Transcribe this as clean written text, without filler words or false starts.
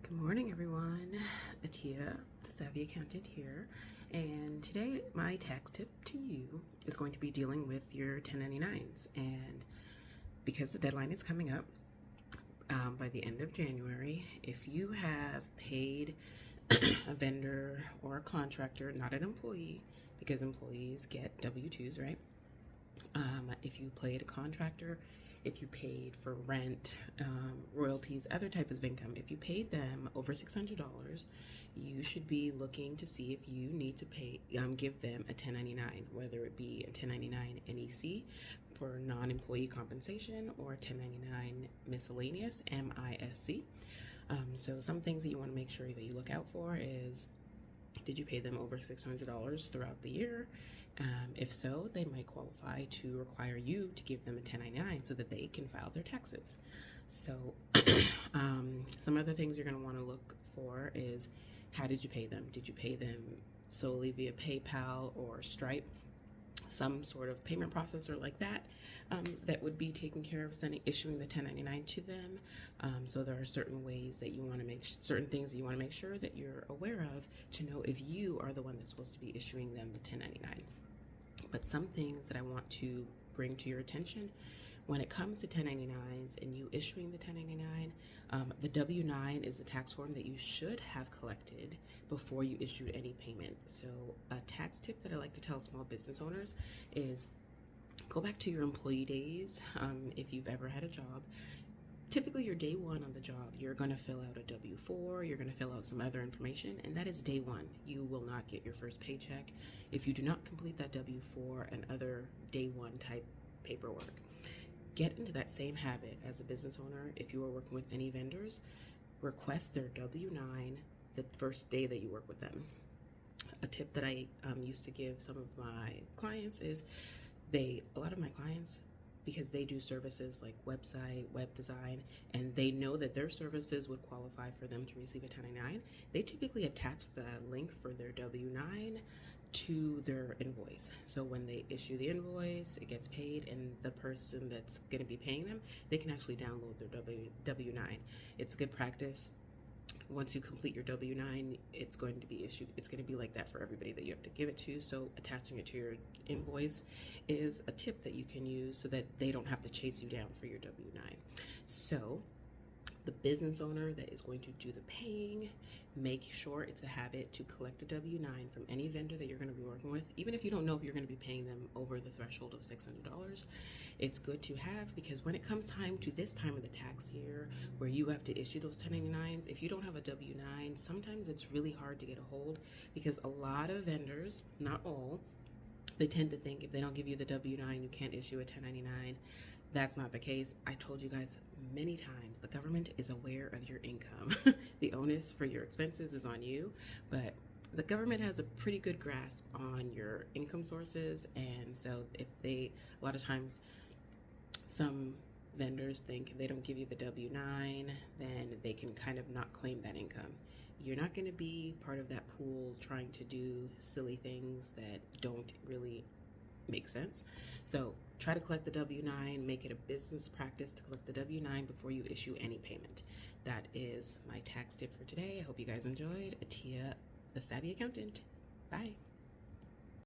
Good morning, everyone. Atia, the Savvy Accountant here, and today my tax tip to you is going to be dealing with your 1099s. And because the deadline is coming up by the end of January, if you have paid a vendor or a contractor, not an employee, because employees get W-2s, right? If you paid a contractor, if you paid for rent, royalties, other types of income, if you paid them over $600, you should be looking to see if you need to pay, give them a 1099, whether it be a 1099 NEC for non-employee compensation or a 1099 miscellaneous MISC. So some things that you want to make sure that you look out for is, did you pay them over $600 throughout the year? If so, they might qualify to require you to give them a 1099 so that they can file their taxes. So some other things you're going to want to look for is, how did you pay them? Did you pay them solely via PayPal or Stripe? Some sort of payment processor like that that would be taking care of issuing the 1099 to them. So there are certain ways that you want to certain things that you want to make sure that you're aware of to know if you are the one that's supposed to be issuing them the 1099. But some things that I want to bring to your attention when it comes to 1099s and you issuing the 1099, the W-9 is a tax form that you should have collected before you issued any payment. So a tax tip that I like to tell small business owners is, go back to your employee days. If you've ever had a job, typically your day one on the job, you're going to fill out a W-4, you're going to fill out some other information, and that is day one. You will not get your first paycheck if you do not complete that W-4 and other day one type paperwork. Get into that same habit as a business owner. If you are working with any vendors, request their W-9 the first day that you work with them. A tip that I used to give some of my clients is, a lot of my clients, because they do services like website, web design, and they know that their services would qualify for them to receive a 1099, they typically attach the link for their W-9 to their invoice. So when they issue the invoice, it gets paid, and the person that's going to be paying them, they can actually download their W-9. It's good practice. Once you complete your W-9, it's going to be issued. It's going to be like that for everybody that you have to give it to. So attaching it to your invoice is a tip that you can use so that they don't have to chase you down for your W-9. So the business owner that is going to do the paying, make sure it's a habit to collect a W-9 from any vendor that you're going to be working with. Even if you don't know if you're going to be paying them over the threshold of $600, it's good to have, because when it comes time to this time of the tax year where you have to issue those 1099s, if you don't have a W-9, sometimes it's really hard to get a hold, because a lot of vendors, not all, they tend to think if they don't give you the W-9, you can't issue a 1099. That's not the case. I told you guys many times, the government is aware of your income. The onus for your expenses is on you, but the government has a pretty good grasp on your income sources. And so a lot of times, some vendors think if they don't give you the W-9, then they can kind of not claim that income. You're not going to be part of that pool trying to do silly things that don't really make sense. So try to collect the W-9, make it a business practice to collect the W-9 before you issue any payment. That is my tax tip for today. I hope you guys enjoyed. Atia, the Savvy Accountant. Bye.